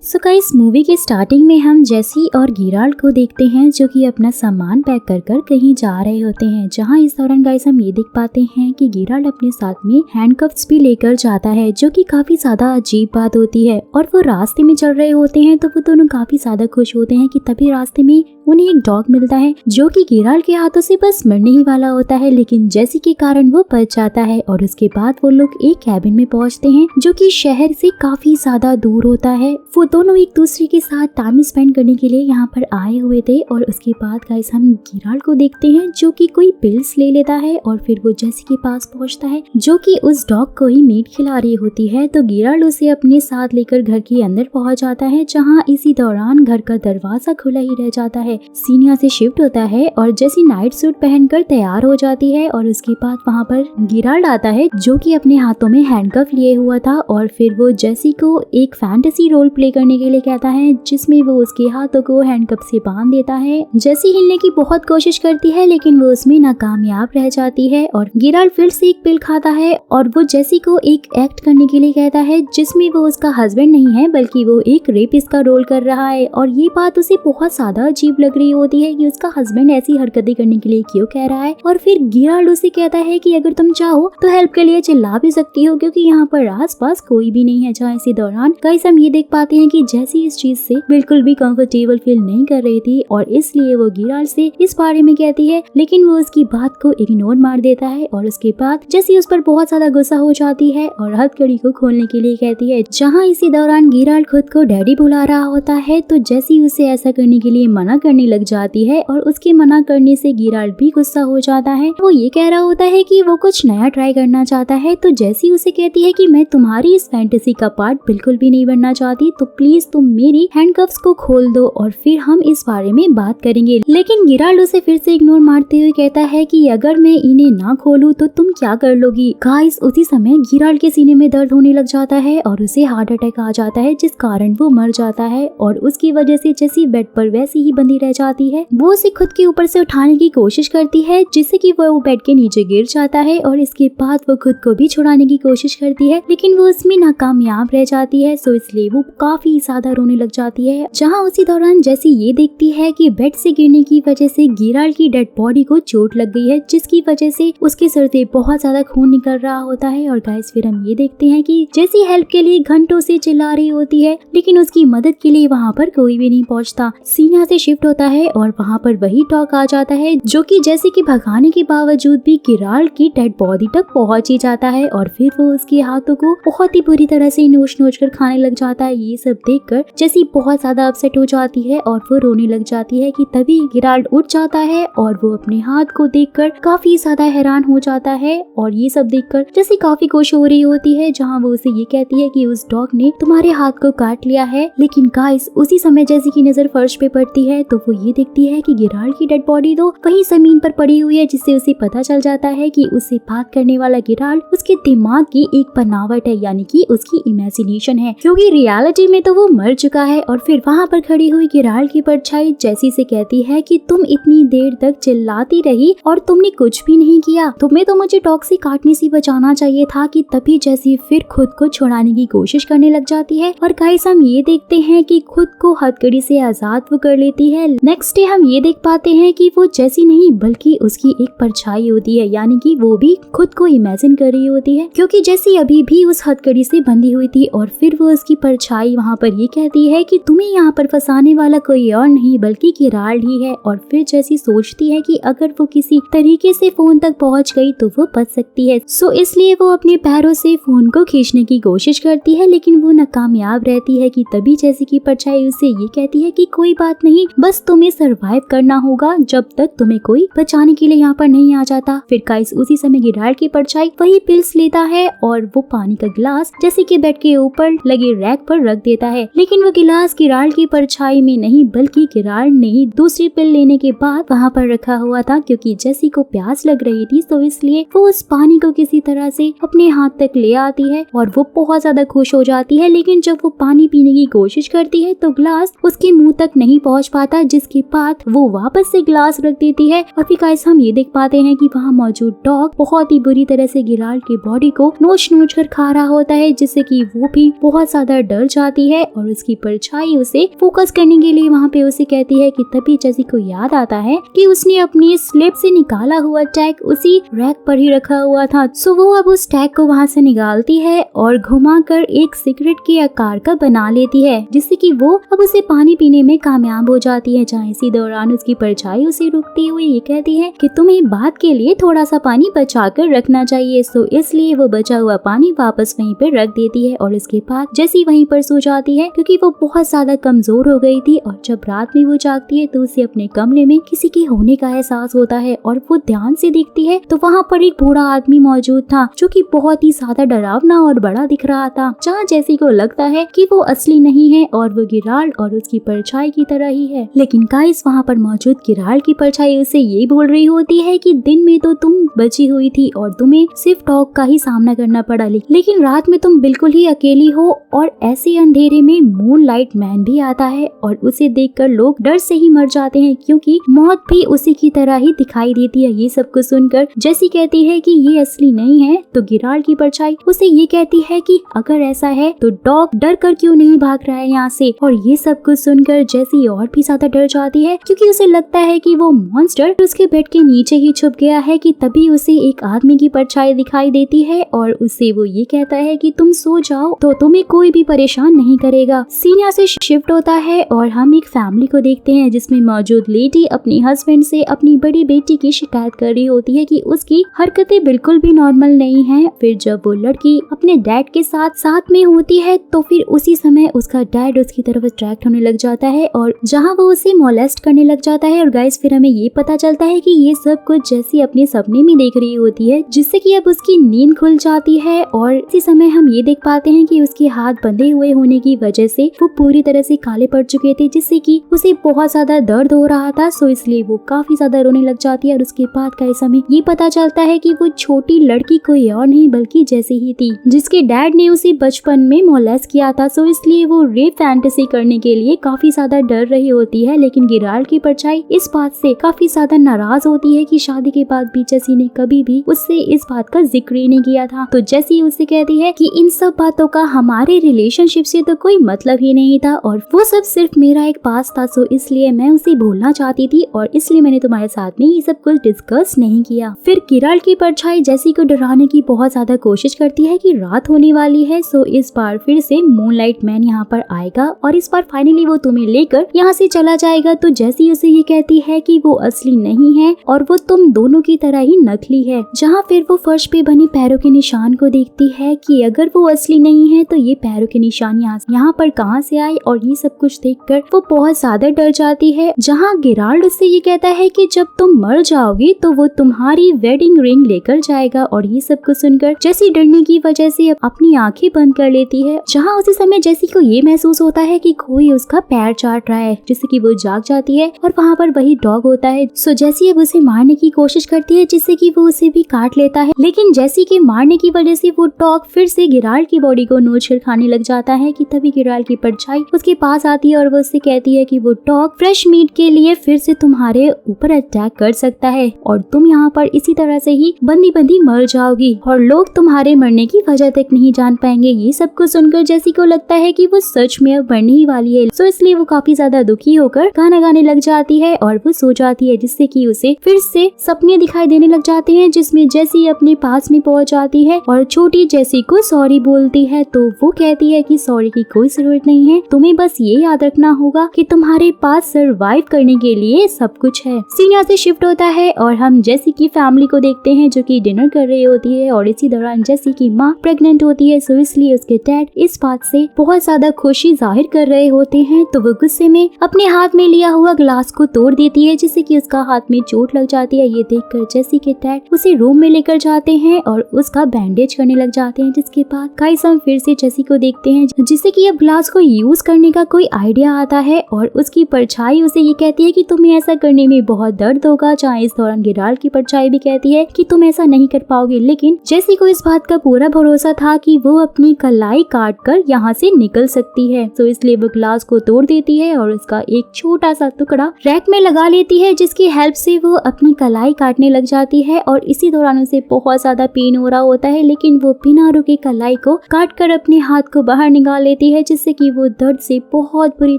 So guys, movie के starting में हम जेसी और गिराल्ड को देखते हैं जो कि अपना सामान पैक कर कर कहीं जा रहे होते हैं। जहां इस दौरान गाइस हम ये देख पाते हैं कि गिराल्ड अपने साथ में हैंडकफ्स भी लेकर जाता है, जो कि काफी ज्यादा अजीब बात होती है। और वो रास्ते में चल रहे होते हैं तो वो दोनों काफी ज्यादा खुश होते हैं कि तभी रास्ते में उन्हें एक डॉग मिलता है जो कि गिराल्ड के हाथों से बस मरने ही वाला होता है, लेकिन जेसी के कारण वो बच जाता है। और उसके बाद वो लोग एक कैबिन में पहुंचते हैं जो कि शहर से काफी ज्यादा दूर होता है। वो दोनों एक दूसरे के साथ टाइम स्पेंड करने के लिए यहाँ पर आए हुए थे। और उसके बाद गाइस हम गिराल्ड को देखते हैं जो कि कोई पिल्स ले लेता है और फिर वो जेसी के पास पहुंचता है जो कि उस डॉग को ही मीट खिला रही होती है। तो गिराल्ड उसे अपने साथ लेकर घर के अंदर पहुंच जाता है, जहाँ इसी दौरान घर का दरवाजा खुला ही रह जाता है। सीन यहाँ से शिफ्ट होता है और जेसी नाइट सूट पहनकर तैयार हो जाती है। और उसके बाद वहाँ पर गिराल्ड आता है जो कि अपने हाथों में हैंडकफ लिए हुआ था। और फिर वो जेसी को एक फैंटेसी रोल प्ले करने के लिए कहता है जिसमें वो उसके हाथों को हैंडकफ से बांध देता है। जेसी हिलने की बहुत कोशिश करती है लेकिन वो उसमें नाकामयाब रह जाती है। और गिराल्ड फिर से एक पिल खाता है और वो जेसी को एक एक्ट करने के लिए कहता है जिसमें वो उसका हस्बैंड नहीं है बल्कि वो एक रेपिस्ट का रोल कर रहा है। और ये बात उसे बहुत ज्यादा अजीब लग रही होती है कि उसका हस्बैंड ऐसी हरकतें करने के लिए क्यों कह रहा है। और फिर गिराल्ड उसे कहता है कि अगर तुम चाहो तो हेल्प के लिए चिल्ला भी सकती हो क्योंकि यहाँ पर आसपास कोई भी नहीं है। जहाँ इसी दौरान गाइस हम ये देख पाते हैं कि जेसी इस चीज से बिल्कुल भी कंफर्टेबल फील नहीं कर रही थी और इसलिए वो गिराल्ड से इस बारे में कहती है, लेकिन वो उसकी बात को इग्नोर मार देता है। और उसके बाद जेसी उस पर बहुत ज्यादा गुस्सा हो जाती है और हथकड़ी को खोलने के लिए कहती है। जहाँ इसी दौरान गिराल्ड खुद को डैडी बुला रहा होता है तो जेसी उसे ऐसा करने के लिए मना करने लग जाती है और उसके मना करने से गिराल्ड भी गुस्सा हो जाता है। वो ये कह रहा होता है कि वो कुछ नया ट्राई करना चाहता है। तो जेसी उसे कहती है कि मैं तुम्हारी इस फैंटेसी का पार्ट बिल्कुल भी नहीं बनना चाहती, तो प्लीज तुम मेरी हैंडकफ्स को खोल दो और फिर हम इस बारे में बात करेंगे। लेकिन गिराल्ड उसे फिर से इग्नोर मारते हुए कहता है कि अगर मैं इन्हें ना खोलूं तो तुम क्या कर लोगी। गाइस उसी समय गिराल्ड के सीने में दर्द होने लग जाता है और उसे हार्ट अटैक आ जाता है जिस कारण वो मर जाता है। और उसकी वजह से जेसी बेड पर वैसे ही बंधी रह जाती है। वो उसे खुद के ऊपर से उठाने की कोशिश करती है जिससे कि वो बेड के नीचे गिर जाता है और इसके बाद वो खुद को भी छुड़ाने की कोशिश करती है लेकिन वो उसमें नाकामयाब रह जाती है। सो इसलिए वो काफी ज्यादा रोने लग जाती है। जहाँ उसी दौरान जेसी ये देखती है कि बेड से गिरने की वजह से गिराल्ड की डेड बॉडी को चोट लग गई है जिसकी वजह से उसके सर से बहुत ज्यादा खून निकल रहा होता है। और गाइस फिर हम ये देखते हैं कि जेसी हेल्प के लिए घंटों से चिल्ला रही होती है लेकिन उसकी मदद के लिए वहाँ पर कोई भी नहीं पहुँचता। सीन यहाँ से शिफ्ट होता है और वहाँ पर वही डॉग आ जाता है जो कि जेसी के भगाने के बावजूद भी गिराल्ड की डेड बॉडी तक पहुँच ही जाता है। और फिर वो उसके हाथों को बहुत ही बुरी तरह से नोच नोच कर खाने लग जाता है। ये सब देखकर जेसी बहुत ज्यादा अपसेट हो जाती है और वो रोने लग जाती है कि तभी गिराल्ड उठ जाता है और वो अपने हाथ को देखकर काफी ज्यादा हैरान हो जाता है। और ये सब देखकर जेसी काफी खुश हो रही होती है, जहाँ वो उसे ये कहती है कि उस डॉग ने तुम्हारे हाथ को काट लिया है। लेकिन गाइस उसी समय जेसी की नजर फर्श पे पड़ती है तो वो ये देखती है कि गिराल्ड की डेड बॉडी तो वहीं जमीन पर पड़ी हुई है, जिससे उसे पता चल जाता है कि उससे बात करने वाला गिराल्ड उसके दिमाग की एक बनावट है, यानी कि उसकी इमेजिनेशन है, क्योंकि रियलिटी में तो वो मर चुका है। और फिर वहाँ पर खड़ी हुई गिराल्ड की परछाई जेसी से कहती है कि तुम इतनी देर तक चिल्लाती रही और तुमने कुछ भी नहीं किया, तुम्हें तो मुझे डॉग से काटने से बचाना चाहिए था। कि तभी जेसी फिर खुद को छुड़ाने की कोशिश करने लग जाती है। और गाइस हम ये देखते हैं कि खुद को हथकड़ी से आजाद वो कर लेती है। नेक्स्ट डे हम ये देख पाते हैं कि वो जेसी नहीं बल्कि उसकी एक परछाई होती है, यानी कि वो भी खुद को इमेजिन कर रही होती है क्योंकि जेसी अभी भी उस हथकड़ी से बंधी हुई थी। और फिर वो उसकी परछाई वहाँ पर ये कहती है कि तुम्हें यहाँ पर फंसाने वाला कोई और नहीं बल्कि गिराल्ड ही है। और फिर जेसी सोचती है कि अगर वो किसी तरीके से फोन तक पहुँच गई तो वो बच सकती है। सो इसलिए वो अपने पैरों से फोन को खींचने की कोशिश करती है लेकिन वो नाकामयाब रहती है। कि तभी जेसी की परछाई उसे ये कहती है कि कोई बात नहीं, बस तुम्हें सरवाइव करना होगा जब तक तुम्हें कोई बचाने के लिए यहाँ पर नहीं आ जाता। फिर गाइस उसी समय गिराल्ड की परछाई वही पिल्स लेता है और वो पानी का गिलास जेसी के बेड के ऊपर लगे रैक पर रख देता है। लेकिन वो गिलास गिराल्ड की परछाई में नहीं बल्कि गिराल्ड ने ही दूसरी पिल लेने के बाद वहाँ पर रखा हुआ था, क्योंकि जेसी को प्यास लग रही थी तो इसलिए वो उस पानी को किसी तरह से अपने हाथ तक ले आती है और वो बहुत ज्यादा खुश हो जाती है। लेकिन जब वो पानी पीने की कोशिश करती है तो ग्लास उसके मुंह तक नहीं पहुंच पाता, है, जिसके बाद वो वापस से ग्लास रख देती है। और फिर गाइस हम ये देख पाते हैं कि वहाँ मौजूद डॉग बहुत ही बुरी तरह से गिराल्ड की बॉडी को नोच नोच कर खा रहा होता है, जिससे कि वो भी बहुत ज्यादा डर जाती है और उसकी परछाई उसे फोकस करने के लिए वहाँ पे उसे कहती है कि तभी जेसी को याद आता है कि उसने अपनी स्लिप से निकाला हुआ टैग उसी रैक पर ही रखा हुआ था। सो वो अब उस टैग को वहाँ से निकालती है और घुमाकर एक सिगरेट के आकार का बना लेती है, जिससे कि वो अब उसे पानी पीने में कामयाब हो जाती है। जहाँ इसी दौरान उसकी परछाई उसे रुकती हुई ये कहती है कि तुम्हें बात के लिए थोड़ा सा पानी बचा कर रखना चाहिए। सो इसलिए वो बचा हुआ पानी वापस वहीं पर रख देती है और उसके बाद जेसी वहीं पर सो जाती है, क्योंकि वो बहुत ज्यादा कमजोर हो गई थी। और जब रात में वो जागती है तो उसे अपने कमरे में किसी के होने का एहसास होता है और वो ध्यान से देखती है तो वहाँ पर एक बूढ़ा आदमी मौजूद था, जो कि बहुत ही ज्यादा डरावना और बड़ा दिख रहा था। जहाँ जेसी को लगता है कि वो असली नहीं है और वो गिराल्ड और उसकी परछाई की तरह ही है। लेकिन गाइस वहाँ पर मौजूद गिराल्ड की परछाई उसे ये बोल रही होती है कि दिन में तो तुम बची हुई थी और तुम्हें सिर्फ डॉग का ही सामना करना पड़ा, लेकिन रात में तुम बिल्कुल ही अकेली हो। और ऐसे अंधेरे में मूनलाइट मैन भी आता है और उसे देखकर लोग डर से ही मर जाते हैं, क्योंकि मौत भी उसी की तरह ही दिखाई देती है। ये सब कुछ सुनकर जेसी कहती है कि ये असली नहीं है, तो गिराल्ड की परछाई उसे ये कहती है कि अगर ऐसा है तो डॉग डर कर क्यों नहीं भाग रहा है यहाँ से। और ये सब कुछ सुनकर जेसी और भी ज्यादा डर जाती है, क्योंकि उसे लगता है कि वो मॉन्स्टर उसके बेड के नीचे ही छुप गया है। कि तभी उसे एक आदमी की परछाई दिखाई देती है और उससे वो ये कहता है कि तुम सो जाओ तो तुम्हें कोई भी परेशान नहीं करेगा। सीन यहाँ से शिफ्ट होता है और हम एक फैमिली को देखते हैं, जिसमें मौजूद लेडी अपने हस्बैंड से अपनी बड़ी बेटी की शिकायत कर रही होती है कि उसकी हरकतें बिल्कुल भी नॉर्मल नहीं है। फिर जब वो लड़की अपने डैड के साथ में होती है तो फिर उसी समय उसका डैड उसकी तरफ अट्रैक्ट होने लग जाता है और जहाँ वो उसे मोलेस्ट करने लग जाता है। और गाइस फिर हमें ये पता चलता है कि ये सब कुछ जेसी अपने सपने में देख रही होती है, जिससे कि अब उसकी नींद खुल जाती है। और इसी समय हम ये देख पाते हैं कि उसके हाथ बंधे हुए होने की वजह से वो पूरी तरह से काले पड़ चुके थे, जिससे कि उसे बहुत ज्यादा दर्द हो रहा था। सो इसलिए वो काफी ज्यादा रोने लग जाती है। और उसके बाद गाइस हमें ये पता चलता है कि वो छोटी लड़की कोई और नहीं बल्कि जेसी ही थी, जिसके डैड ने उसे बचपन में मोलेस्ट किया था। सो इसलिए वो रेप फैंटेसी करने के लिए काफी ज्यादा डर रही होती है। लेकिन गिराल्ड की परछाई इस बात से काफी ज्यादा नाराज होती है कि शादी के बाद भी जेसी ने कभी भी उससे इस बात का जिक्र ही नहीं किया था। तो जेसी उससे कहती है कि इन सब बातों का हमारे रिलेशनशिप से तो कोई मतलब ही नहीं था और वो सब सिर्फ मेरा एक पास था। सो इसलिए मैं उसे भूलना चाहती थी और इसलिए मैंने तुम्हारे साथ में ये सब कुछ डिस्कस नहीं किया। फिर गिराल्ड की परछाई जेसी को डराने की बहुत ज्यादा कोशिश करती है कि रात होने वाली है। सो इस बार फिर से मूनलाइट मैन यहाँ पर आएगा और इस बार फाइनली वो तुम्हें लेकर यहाँ से चला जाएगा। तो जेसी उसे ये कहती है कि वो असली नहीं है और वो तुम दोनों की तरह ही नकली है। जहाँ फिर वो फर्श पे बने पैरों के निशान को देखती है कि अगर वो असली नहीं है तो ये पैरों के निशान यहाँ पर कहाँ से आए। और ये सब कुछ देखकर वो बहुत ज्यादा डर जाती है। जहाँ गिराल्ड उससे ये कहता है कि जब तुम मर जाओगी तो वो तुम्हारी वेडिंग रिंग लेकर जाएगा। और ये सब कुछ सुनकर जेसी डरने की वजह से अपनी आंखें बंद कर लेती है। जहाँ उसी समय जेसी को ये महसूस होता है कि कोई उसका पैर चाट रहा है, जिससे कि वो जाग जाती है और वहाँ पर वही डॉग होता है। सो जेसी अब उसे मारने की कोशिश करती है, जिससे कि वो उसे भी काट लेता है। लेकिन जेसी के मारने की वजह से वो डॉग फिर से गिराल्ड की बॉडी को नोच कर खाने लग जाता है। कि तभी गिराल्ड की परछाई उसके पास आती है और वो उससे कहती है कि वो डॉग फ्रेश मीट के लिए फिर से तुम्हारे ऊपर अटैक कर सकता है और तुम यहाँ पर इसी तरह से ही बंदी मर जाओगी और लोग तुम्हारे मरने की वजह तक नहीं जान पाएंगे। ये सब कुछ सुनकर जेसी को लगता है कि वो सच में अब मरने ही वाली है। सो इसलिए वो काफी ज्यादा दुखी होकर गाना गाने लग जाती है और वो सो जाती है, जिससे कि उसे फिर से सपने दिखाई देने लग जाते हैं, जिसमें जेसी अपने पास में पहुंच जाती है और छोटी जेसी को सॉरी बोलती है। तो वो कहती है कि सॉरी की कोई जरूरत नहीं है, तुम्हें बस ये याद रखना होगा कि तुम्हारे पास सरवाइव करने के लिए सब कुछ है। सीन यहाँ से शिफ्ट होता है और हम जेसी की फैमिली को देखते हैं, जो कि डिनर कर रही होती है और इसी दौरान जेसी की माँ प्रेग्नेंट होती है। सो इसलिए उसके डैड इस बात से बहुत ज्यादा खुशी जाहिर कर रहे होते हैं। तो वो गुस्से में अपने हाथ में लिया हुआ ग्लास को तोड़ देती है, जिससे कि उसका हाथ में चोट लग जाती है। ये देखकर जेसी के डैड उसे रूम में लेकर जाते हैं और उसका बैंडेज करने लग जाते हैं। जिसके बाद गाइस हम फिर से जेसी को देखते हैं, जिससे कि अब ग्लास को यूज करने का कोई आइडिया आता है और उसकी परछाई उसे ये कहती है कि तुम्हें ऐसा करने में बहुत दर्द होगा। जहाँ इस दौरान गिराल्ड की परछाई भी कहती है कि तुम ऐसा नहीं कर पाओगे। लेकिन जेसी को इस बात का पूरा भरोसा था कि वो अपनी कलाई काट कर यहाँ से निकल सकती है। तो इसलिए वो ग्लास को तोड़ देती है और उसका एक छोटा सा टुकड़ा रैक में लगा लेती है, जिसकी हेल्प से वो अपनी कलाई काटने लग जाती है और इसी दौरान उसे बहुत ज्यादा पेन हो रहा होता है, लेकिन वो बिना रुके कलाई को काट कर अपने हाथ को बाहर निकाल लेती है, जिससे कि वो दर्द से बहुत बुरी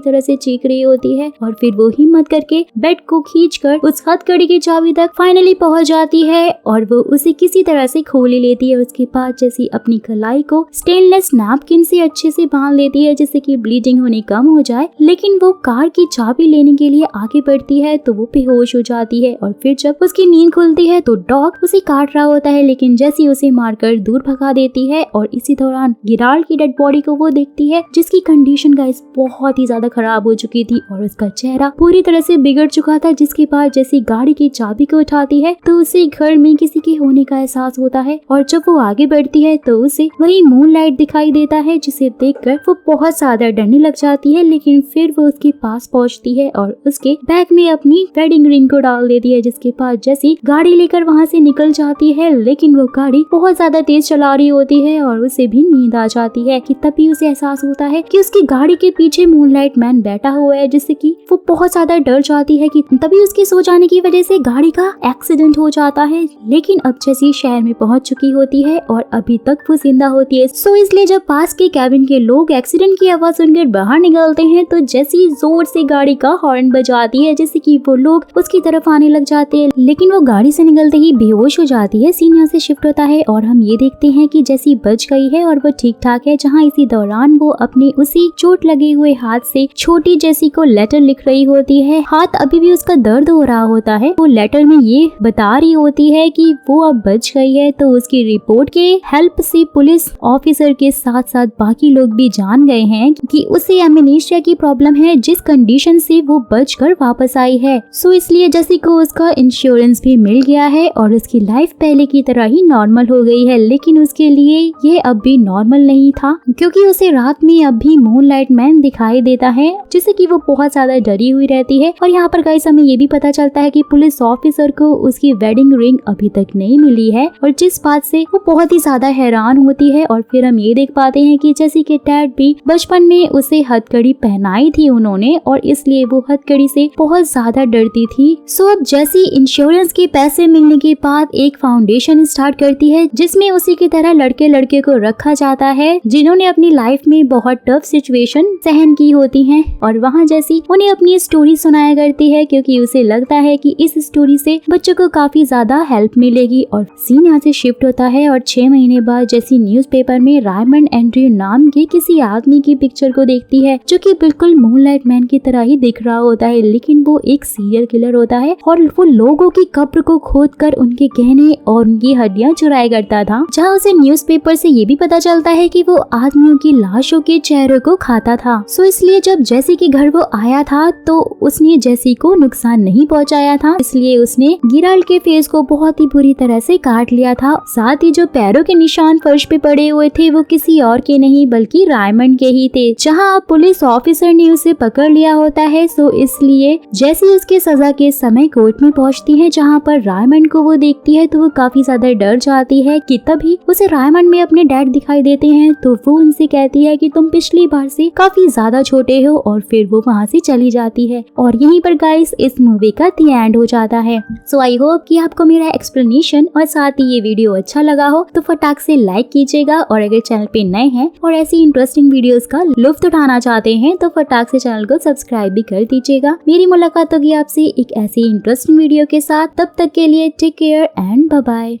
तरह से चीख रही होती है। और फिर वो हिम्मत करके बेड को खींचकर उस हथकड़ी की चाबी तक फाइनली पहुंच जाती है और वो उसे किसी तरह से खोल लेती है। उसके बाद जैसी अपनी कलाई को स्टेनलेस नैपकिन से अच्छे से बांध लेती है, जिससे कि ब्लीडिंग होनी कम हो जाए। लेकिन वो कार की चाबी लेने के लिए आगे बढ़ती है तो वो बेहोश हो जाती है और फिर जब उसकी नींद खुलती है तो डॉग उसे काट रहा होता है, लेकिन जैसी उसे मारकर दूर भगा देती है। और इसी दौरान गिराल्ड की डेड बॉडी को वो देखती है, जिसकी कंडीशन गाइस बहुत ही ज्यादा खराब हो चुकी थी और उसका चेहरा पूरी तरह से बिगड़ चुका था। जिसके बाद जैसी गाड़ी की चाबी को उठाती है तो उसे घर में किसी के होने का एहसास होता है और जब वो आगे बढ़ती है तो उसे वही मूनलाइट दिखाई देता है, जिसे देखकर वो बहुत ज्यादा डरने लग जाती है। लेकिन फिर वो उसके पास पहुंचती है और उसके बैग में अपनी वेडिंग रिंग को डाल देती है, जिसके बाद जैसी गाड़ी लेकर वहाँ से निकल जाती है। लेकिन वो गाड़ी बहुत ज्यादा तेज चला रही होती है और उसे भी नींद आ जाती है कि तभी उसे एहसास होता है कि उसकी गाड़ी के पीछे मूनलाइट मैन बैठा हुआ है, जिससे कि वो बहुत ज्यादा डर जाती है कि तभी उसके सो जाने की वजह से गाड़ी का एक्सीडेंट हो जाता है। लेकिन अब जैसी शहर में पहुंच चुकी होती है और अभी तक वो जिंदा होती है, सो इसलिए जब पास के कैबिन के लोग एक्सीडेंट की आवाज सुनकर बाहर निकलते हैं तो जैसी जोर से गाड़ी का हॉर्न बजाती है, जिससे कि वो लोग उसकी तरफ आने लग जाते हैं। लेकिन वो गाड़ी से निकलते ही बेहोश हो जाती है। सीन यहाँ से शिफ्ट होता है और हम ये देखते हैं कि जैसी बच गई है और वो ठीक ठाक है, जहाँ इसी दौरान वो अपने उसी चोट लगे हुए हाथ से छोटी जैसी को लेटर लिख रही होती है। हाथ अभी भी उसका दर्द हो रहा होता है। वो लेटर में ये बता रही होती है कि वो अब बच गई है, तो उसकी रिपोर्ट के हेल्प से पुलिस ऑफिसर के साथ साथ बाकी लोग भी जान गए हैं कि उसे एमनेशिया की प्रॉब्लम है, जिस कंडीशन से वो बचकर वापस आई है। सो इसलिए जैसी को उसका इंश्योरेंस भी मिल गया है और उसकी लाइफ पहले की तरह ही नॉर्मल हो गई है। लेकिन उसके लिए ये अब भी नॉर्मल नहीं था, क्योंकि उसे रात में अब भी मूनलाइट मैन दिखाई देता है, जिससे कि वो बहुत ज्यादा डरी हुई रहती है। और यहाँ पर गाइस हमें ये भी पता चलता है कि पुलिस ऑफिसर को उसकी वेडिंग रिंग अभी तक नहीं मिली है, और जिस बात से वो बहुत ही ज्यादा हैरान होती है। और फिर हम ये देख पाते हैं कि जैसी के डैड भी बचपन में उसे हथकड़ी पहनाई थी उन्होंने, और इसलिए वो हथकड़ी से बहुत ज्यादा डरती थी। सो अब जैसी इंश्योरेंस के पैसे मिलने के बाद एक फाउंडेशन स्टार्ट करती है, जिसमें उसी की तरह लड़के लड़के को रखा जाता है जिन्होंने अपनी लाइफ में बहुत टफ सिचुएशन सहन की होती हैं। और वहाँ जैसी उन्हें अपनी स्टोरी सुनाया करती है, क्योंकि उसे लगता है कि इस स्टोरी से बच्चों को काफी ज्यादा हेल्प मिलेगी। और सीन यहाँ से शिफ्ट होता है और 6 महीने बाद जैसी न्यूज़पेपर में रायमंड एंड्रयू नाम के किसी आदमी की पिक्चर को देखती है, जो कि बिल्कुल मूनलाइट मैन की तरह ही दिख रहा होता है। लेकिन वो एक सीरियल किलर होता है और वो लोगों की कब्र को खोदकर उनके गहने और उनकी हड्डियां चुराया करता था। जहाँ उसे न्यूज़पेपर से ये भी पता चलता है कि वो आदमियों की लाशों के चेहरों को खाता था। सो इसलिए जब जैसी के घर वो आया था तो उसने जैसी को नुकसान नहीं पहुंचाया था, इसलिए उसने गिराल्ड के फेस को बहुत ही बुरी तरह से काट लिया था। साथ ही जो पैरों के निशान फर्श पे पड़े हुए थे वो किसी और के नहीं बल्कि रायमंड के ही थे। जहां पुलिस ऑफिसर ने उसे पकड़ लिया होता है, सो इसलिए जैसी उसके सजा के समय कोर्ट में पहुंचती है, जहां पर रायमंड को वो देखती है तो वो काफी ज्यादा डर जाती है कि तभी उसे रायमंड में अपने डैड दिखाई देते हैं। तो वो उनसे कहती है कि तुम पिछली बार से काफी ज्यादा छोटे हो, और फिर वो वहाँ से चली जाती है। और यहीं पर गाइस इस मूवी का द एंड हो जाता है। सो आई होप कि आपको मेरा एक्सप्लेनेशन और साथ ही ये वीडियो अच्छा लगा हो तो फटाक से लाइक कीजिएगा, और अगर चैनल पे नए हैं और ऐसी इंटरेस्टिंग वीडियोस का लुत्फ उठाना चाहते हैं तो फटाक से चैनल को सब्सक्राइब भी कर दीजिएगा। मेरी मुलाकात होगी आपसे एक ऐसी इंटरेस्टिंग वीडियो के साथ। तब तक के लिए take care and bye bye.